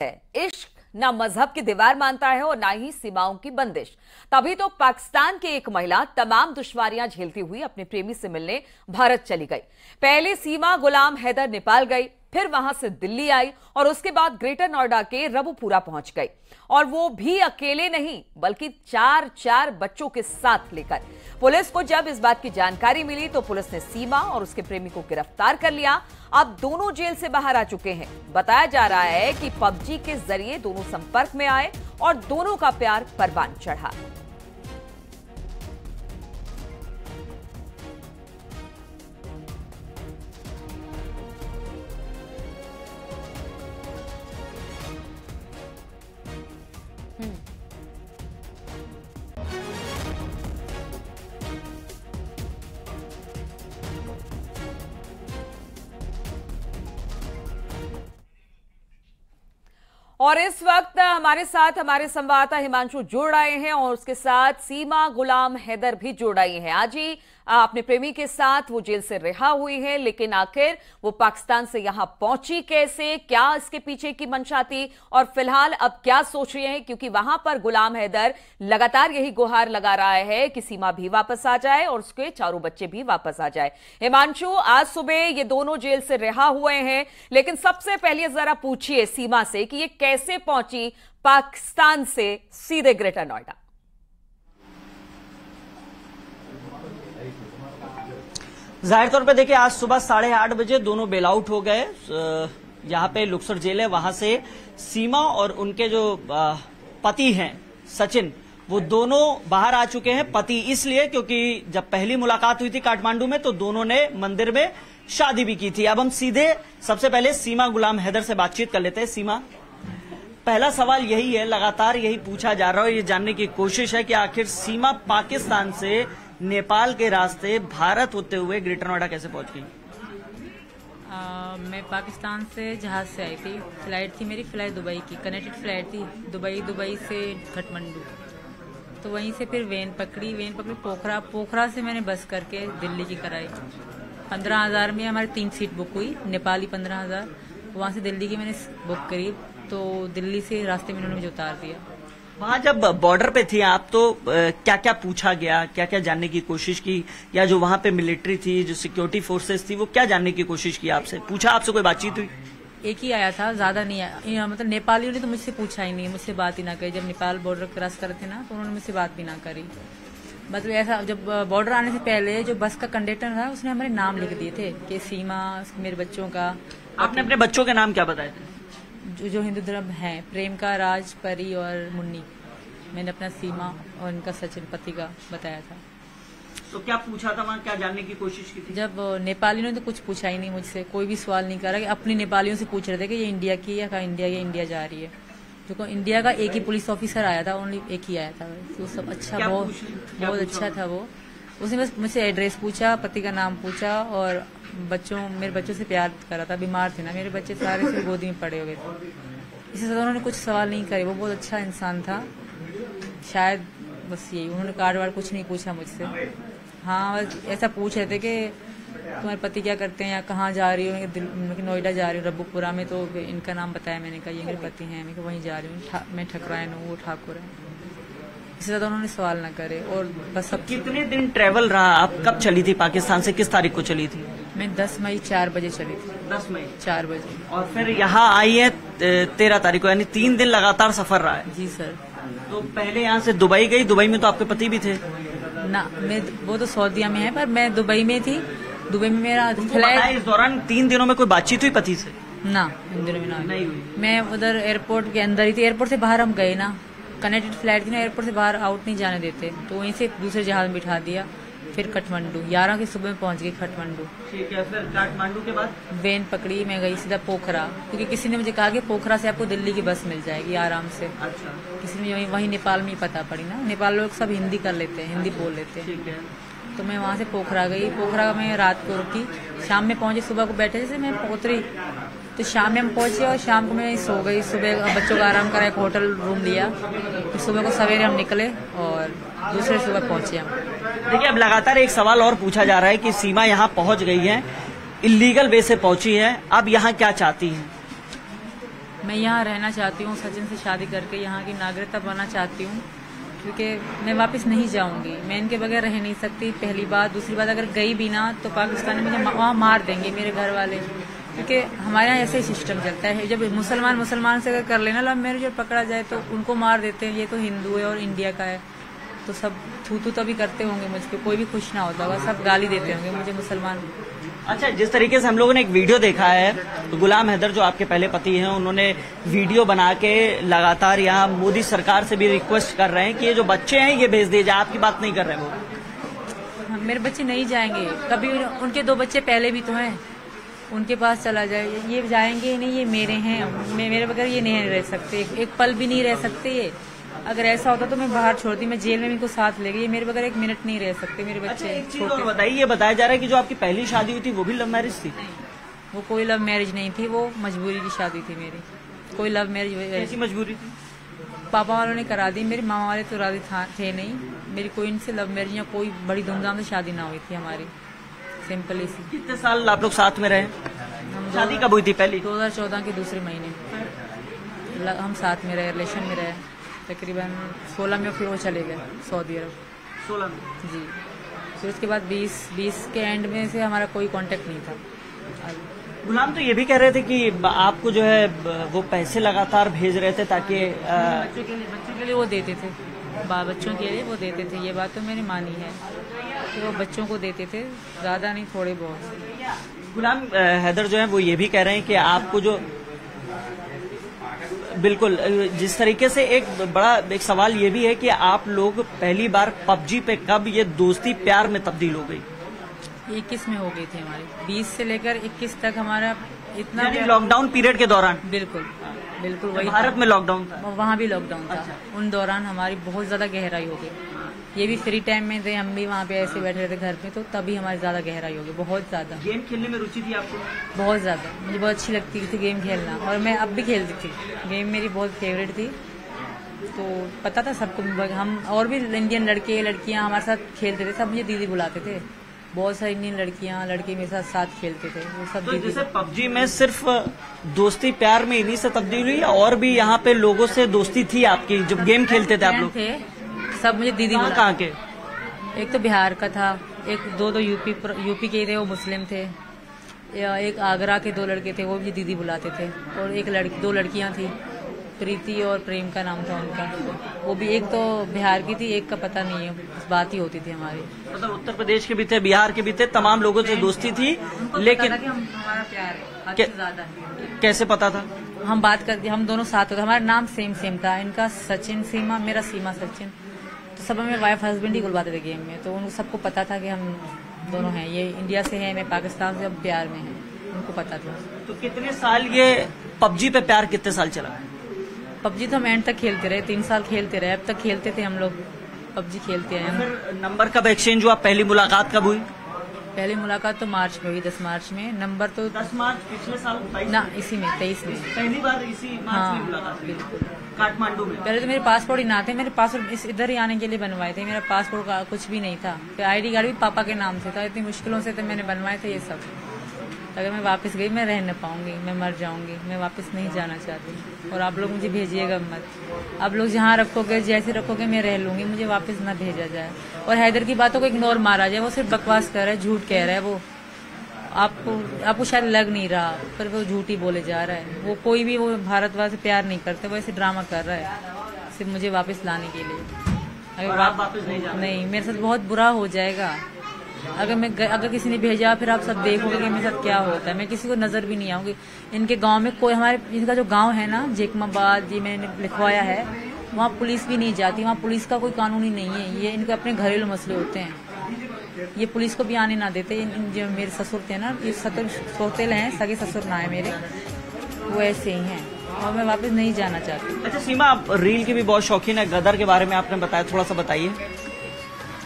है। इश्क ना मजहब की दीवार मानता है और ना ही सीमाओं की बंदिश। तभी तो पाकिस्तान की एक महिला तमाम दुश्वारियां झेलती हुई अपने प्रेमी से मिलने भारत चली गई। पहले सीमा गुलाम हैदर नेपाल गई, फिर वहां से दिल्ली आई और उसके बाद ग्रेटर नोएडा के रबुपुरा पहुंच गई, और वो भी अकेले नहीं बल्कि चार बच्चों के साथ लेकर। पुलिस को जब इस बात की जानकारी मिली तो पुलिस ने सीमा और उसके प्रेमी को गिरफ्तार कर लिया। अब दोनों जेल से बाहर आ चुके हैं। बताया जा रहा है कि पबजी के जरिए दोनों संपर्क में आए और दोनों का प्यार परवान चढ़ा। और इस वक्त हमारे साथ हमारे संवाददाता हिमांशु जुड़ रहे हैं और उसके साथ सीमा गुलाम हैदर भी जुड़ रही हैं। आज ही अपने प्रेमी के साथ वो जेल से रिहा हुई है, लेकिन आखिर वो पाकिस्तान से यहां पहुंची कैसे, क्या इसके पीछे की मंशा थी और फिलहाल अब क्या सोच रहे हैं, क्योंकि वहां पर गुलाम हैदर लगातार यही गुहार लगा रहा है कि सीमा भी वापस आ जाए और उसके चारों बच्चे भी वापस आ जाए। हिमांशु, आज सुबह ये दोनों जेल से रिहा हुए हैं, लेकिन सबसे पहले जरा पूछिए सीमा से कि ये कैसे पहुंची पाकिस्तान से सीधे ग्रेटर नोएडा। जाहिर तौर पे देखिए, आज सुबह 8:30 बजे दोनों बेल आउट हो गए। यहाँ पे लुक्सर जेल है, वहां से सीमा और उनके जो पति हैं सचिन, वो दोनों बाहर आ चुके हैं। पति इसलिए क्योंकि जब पहली मुलाकात हुई थी काठमांडू में तो दोनों ने मंदिर में शादी भी की थी। अब हम सीधे सबसे पहले सीमा गुलाम हैदर से बातचीत कर लेते हैं। सीमा, पहला सवाल यही है, लगातार यही पूछा जा रहा है, ये जानने की कोशिश है कि आखिर सीमा पाकिस्तान से नेपाल के रास्ते भारत होते हुए ग्रेटर नोएडा कैसे पहुंच गई? मैं पाकिस्तान से जहाज से आई थी। फ्लाइट थी मेरी, फ्लाइट दुबई की, कनेक्टेड फ्लाइट थी। दुबई से काठमांडू, तो वहीं से फिर वेन पकड़ी पोखरा से मैंने बस करके दिल्ली की कराई। 15,000 में हमारी 3 सीट बुक हुई, नेपाली 15,000। वहां से दिल्ली की मैंने बुक करी, तो दिल्ली से रास्ते में उन्होंने मुझे उतार दिया। वहां जब बॉर्डर पे थी आप तो क्या क्या पूछा गया, क्या क्या जानने की कोशिश की, या जो वहां पे मिलिट्री थी, जो सिक्योरिटी फोर्सेस थी, वो क्या जानने की कोशिश की आपसे? पूछा आपसे, कोई बातचीत हुई? एक ही आया था, ज्यादा नहीं आया। मतलब नेपालियों ने तो मुझसे पूछा ही नहीं, मुझसे बात ही ना करी। जब नेपाल बॉर्डर क्रॉस कर थे ना, तो उन्होंने मुझसे बात भी ना करी। मतलब ऐसा, जब बॉर्डर आने से पहले जो बस का कंडक्टर था उसने हमारे नाम लिख दिए थे कि सीमा, मेरे बच्चों का। आपने अपने बच्चों के नाम क्या बताए थे? जो हिंदू धर्म है, प्रेम का, राज, परी और मुन्नी। मैंने अपना सीमा और इनका सचिन पति का बताया था। तो क्या पूछा था वहाँ, क्या जानने की कोशिश की थी? जब नेपालियों ने तो कुछ पूछा ही नहीं मुझसे, कोई भी सवाल नहीं करा। कि अपनी नेपालियों से पूछ रहे थे कि ये इंडिया की है, इंडिया जा रही है। जो इंडिया का एक ही पुलिस ऑफिसर आया था, ओनली एक ही आया था। तो सब अच्छा, बहुत अच्छा था वो। उसने बस मुझसे एड्रेस पूछा, पति का नाम पूछा और मेरे बच्चों से प्यार करा था। बीमार थे ना मेरे बच्चे, सारे से गोदी में पड़े हुए थे। इससे ज्यादा उन्होंने कुछ सवाल नहीं करे। वो बहुत अच्छा इंसान था, शायद बस यही। उन्होंने कार्ड वार्ड कुछ नहीं पूछा मुझसे। हाँ, ऐसा पूछ रहे थे कि तुम्हारे पति क्या करते हैं या कहाँ जा रही हो? नोएडा जा रही हूँ, रबुपुरा में। तो इनका नाम बताया मैंने, कहा ये मेरे पति हैं। मैं वहीं जा रही हूँ, मैं ठकरायन हूँ, वो ठाकुर है। इससे ज्यादा उन्होंने सवाल ना करे। और बस अब कितने दिन ट्रेवल रहा? आप कब चली थी पाकिस्तान से, किस तारीख को चली थी? मैं 10 मई 4 बजे चली थी। 10 मई 4 बजे। और फिर यहाँ आई है 13 तारीख को, यानी 3 दिन लगातार सफर रहा है। जी सर। तो पहले यहाँ से दुबई गई, दुबई में तो आपके पति भी थे ना? वो तो सऊदीया में है, पर मैं दुबई में थी। दुबई में मेरा फ्लाइट। इस दौरान 3 दिनों में कोई बातचीत हुई पति से? ना, इन दिनों में नहीं हुई। मैं उधर एयरपोर्ट के अंदर ही थी। एयरपोर्ट से बाहर हम गए ना, कनेक्टेड फ्लाइट थी ना, एयरपोर्ट से बाहर आउट नहीं जाने देते, तो वहीं से दूसरे जहाज में बिठा दिया। फिर काठमांडू 11 की सुबह में पहुंच गई काठमांडू। ठीक है, फिर काठमांडू के बाद वेन पकड़ी, मैं गई सीधा पोखरा, क्योंकि किसी ने मुझे कहा कि पोखरा से आपको दिल्ली की बस मिल जाएगी आराम से। अच्छा। किसी ने वहीं नेपाल में ही पता पड़ी ना, नेपाल लोग सब हिंदी कर लेते हैं, हिंदी बोल लेते हैं। ठीक है। तो मैं वहां से पोखरा गई। पोखरा में रात को रुकी, शाम में पहुंची। सुबह को बैठे जैसे मैं उतरी तो शाम में हम पहुंचे और शाम को मैं सो गई। सुबह बच्चों का आराम करा, एक होटल रूम लिया। तो सुबह को सवेरे हम निकले और दूसरे सुबह पहुंचे हम। देखिए, अब लगातार एक सवाल और पूछा जा रहा है कि सीमा यहाँ पहुंच गई है, इल्लीगल वे से पहुंची है, अब यहाँ क्या चाहती है? मैं यहाँ रहना चाहती हूँ, सचिन से शादी करके यहाँ की नागरिकता बनना चाहती हूँ, क्योंकि मैं वापस नहीं जाऊंगी। मैं इनके बगैर रह नहीं सकती, पहली बात। दूसरी बात, अगर गई भी ना तो पाकिस्तान में मुझे वहाँ मार देंगे मेरे घर वाले, क्योंकि हमारे यहाँ ऐसे ही सिस्टम चलता है। जब मुसलमान से अगर कर लेना लव मैरिज और पकड़ा जाए तो उनको मार देते हैं। ये तो हिंदू है और इंडिया का है, तो सब थू तभी करते होंगे मुझ पर, कोई भी खुश ना होता होगा, सब गाली देते होंगे मुझे मुसलमान। अच्छा, जिस तरीके से हम लोगों ने एक वीडियो देखा है, तो गुलाम हैदर जो आपके पहले पति हैं, उन्होंने वीडियो बना के लगातार यहाँ मोदी सरकार से भी रिक्वेस्ट कर रहे हैं कि ये जो बच्चे हैं ये भेज दिए जाए। आपकी बात नहीं कर रहे वो? मेरे बच्चे नहीं जाएंगे कभी, उनके 2 बच्चे पहले भी तो हैं, उनके पास चला जाए। ये जाएंगे ही नहीं, ये मेरे हैं, मेरे बगैर ये नहीं रह सकते, एक पल भी नहीं रह सकते ये। अगर ऐसा होता तो मैं बाहर छोड़ती, मैं जेल में इनको साथ ले गई। ये मेरे बगैर 1 मिनट नहीं रह सकते मेरे बच्चे। एक चीज और बताइए, ये बताया जा रहा है कि जो आपकी पहली शादी हुई थी वो भी लव मैरिज थी? वो कोई लव मैरिज नहीं थी, वो मजबूरी की शादी थी मेरी। कोई लव मैरिज कैसी मजबूरी थी? पापा वालों ने करा दी, मेरे मामा वाले तो राजी थे नहीं। मेरी कोई इनसे लव मैरिज या कोई बड़ी धूमधाम से शादी ना हुई थी हमारी, सिंपल ही सी। कितने साल आप लोग साथ में रहे? शादी कब हुई थी पहली? 2014 के दूसरे महीने हम साथ में रहे, रिलेशन में रहे। तकरीबन 16 में फिर वो चले गए सऊदी अरब। 16 में? जी। फिर उसके बाद 20 के एंड में से हमारा कोई कांटेक्ट नहीं था। गुलाम तो ये भी कह रहे थे कि आपको जो है वो पैसे लगातार भेज रहे थे ताकि बच्चों के लिए वो देते थे, बच्चों के लिए वो देते थे। ये बात तो मैंने मानी है कि वो बच्चों को देते थे, ज्यादा नहीं, थोड़े बहुत। गुलाम हैदर जो है वो ये भी कह रहे हैं कि आपको जो बिल्कुल जिस तरीके से एक सवाल ये भी है कि आप लोग पहली बार पबजी पे कब ये दोस्ती प्यार में तब्दील हो गई? 21 में हो गई थी हमारी, 20 से लेकर 21 तक हमारा इतना लॉकडाउन पीरियड के दौरान। बिल्कुल वही भारत में लॉकडाउन था, वहाँ भी लॉकडाउन था। उन दौरान हमारी बहुत ज्यादा गहराई हो गई। ये भी फ्री टाइम में थे, हम भी वहाँ पे ऐसे बैठे रहते घर पे, तो तभी हमारी ज्यादा गहराई हो गई, बहुत ज्यादा। गेम खेलने में रुचि थी आपको? बहुत ज्यादा, मुझे बहुत अच्छी लगती थी गेम खेलना, और मैं अब भी खेलती थी। गेम मेरी बहुत फेवरेट थी, तो पता था सबको। हम और भी इंडियन लड़के लड़कियां हमारे साथ खेलते थे, सब मुझे दीदी बुलाते थे। बहुत सारी इंडियन लड़कियां लड़के मेरे साथ खेलते थे, वो सब। तो जैसे पबजी में सिर्फ दोस्ती प्यार में इन्हीं से तब्दील हुई, और भी यहाँ पे लोगों से दोस्ती थी आपकी जब गेम खेलते थे आप लोग? सब मुझे दीदी कहाँ के? एक तो बिहार का था, एक दो यूपी के थे, वो मुस्लिम थे। एक आगरा के 2 लड़के थे, वो भी दीदी बुलाते थे। और 2 लड़कियां थी, प्रीति और प्रेम का नाम था उनका। वो भी एक तो बिहार की थी, एक का पता नहीं है, बात ही होती थी हमारी। मतलब उत्तर प्रदेश के भी थे, बिहार के भी थे, तमाम लोगों से दोस्ती थी। लेकिन हमारा प्यार है ज्यादा। कैसे पता था? हम बात करते, हम दोनों साथ होते, हमारा नाम सेम था। इनका सचिन सीमा, मेरा सीमा सचिन। तो सब हमें वाइफ हस्बैंड ही बुलवाते थे गेम में, तो उन सबको पता था कि हम दोनों हैं। ये इंडिया से है, मैं पाकिस्तान से, अब प्यार में है, उनको पता था। तो कितने साल ये पबजी पे प्यार कितने साल चला? पबजी तो हम एंड तक खेलते रहे, 3 साल खेलते रहे, अब तक खेलते थे हम लोग, पबजी खेलते हैं। फिर नंबर कब एक्सचेंज हुआ? पहली मुलाकात कब हुई? पहली मुलाकात तो मार्च में हुई, 10 मार्च में। नंबर तो 10 मार्च पिछले साल ना, इसी में 23 में पहली बार इसी मार्च में मुलाकात हुई। बिल्कुल, काठमांडू में। पहले तो मेरे पासपोर्ट ही ना थे, मेरे पासपोर्ट इधर ही आने के लिए बनवाए थे। मेरा पासपोर्ट का कुछ भी नहीं था, फिर ID कार्ड भी पापा के नाम से था। इतनी मुश्किलों से तो मैंने बनवाए थे ये सब। अगर मैं वापस गई, मैं रह न पाऊंगी, मैं मर जाऊंगी। मैं वापस नहीं जाना चाहती, और आप लोग मुझे भेजिएगा मत। आप लोग जहाँ रखोगे, जैसे रखोगे, मैं रह लूंगी, मुझे वापस ना भेजा जाए। और हैदर की बातों को इग्नोर मारा जाए, वो सिर्फ बकवास कर रहा है, झूठ कह रहा है। वो आपको शायद लग नहीं रहा, पर वो झूठ ही बोले जा रहा है। वो कोई भी वो भारतवासी से प्यार नहीं करते, वो ऐसे ड्रामा कर रहा है सिर्फ मुझे वापस लाने के लिए। अगर आप वापस नहीं, मेरे साथ बहुत बुरा हो जाएगा। अगर किसी ने भेजा, फिर आप सब देखोगे कि मेरे साथ क्या होता है। मैं किसी को नजर भी नहीं आऊंगी। इनके गांव में कोई, हमारे इनका जो गांव है ना, जेकमाबाद, ये मैंने लिखवाया है, वहाँ पुलिस भी नहीं जाती। वहाँ पुलिस का कोई कानून ही नहीं है। ये इनके अपने घरेलू मसले होते हैं, ये पुलिस को भी आने ना देते। जो मेरे ससुर थे ना, ये सौतेल हैं, सगे ससुर ना है मेरे, वो ऐसे ही हैं, और मैं वापस नहीं जाना चाहती। अच्छा सीमा, आप रील की भी बहुत शौकीन है, गदर के बारे में आपने बताया, थोड़ा सा बताइए।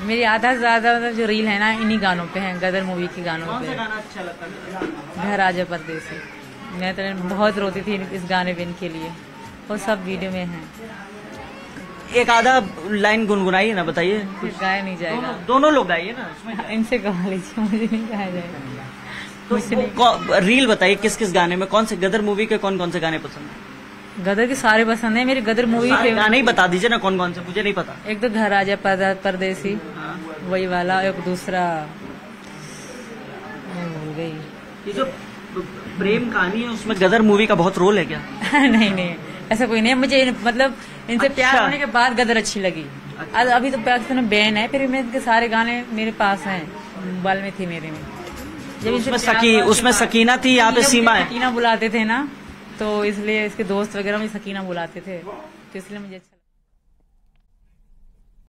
मेरी आधा से ज्यादा जो रील है ना, इन्हीं गानों पे है, गदर मूवी के गानों पे। कौन सा गाना अच्छा लगता है? घर आजा परदेसी। मैं तो बहुत रोती थी इस गाने पे इनके लिए, और सब वीडियो में है। एक आधा लाइन गुनगुनाइए ना, बताइए। गाया नहीं जाएगा, दोनों लोग गाइए ना। इनसे गा लीजिए, मुझे नहीं गाया जाएगा। तो रील बताइए, किस किस गाने में, कौन से गदर मूवी के कौन कौन से गाने पसंद है? गदर के सारे पसंद है, मेरी गदर मूवी गाने ही बता दीजिए ना, कौन कौन से, मुझे नहीं पता। एक तो घर आ जाए परदेसी, वही वाला, एक दूसरा भूल गई। ये जो प्रेम कहानी है उसमें गदर मूवी का बहुत रोल है क्या? नहीं ऐसा कोई नहीं है, मुझे मतलब इनसे प्यार होने के बाद गदर अच्छी लगी। अभी तो पाकिस्तान में बैन है, फिर मैं इनके सारे गाने मेरे पास हैं, मोबाइल में थी मेरे में। जब उसमें सकीना थी, यहाँ पे सीमा है। सकीना बुलाते थे ना, तो इसलिए इसके दोस्त वगैरह मुझे सकीना बुलाते थे, तो इसलिए मुझे अच्छा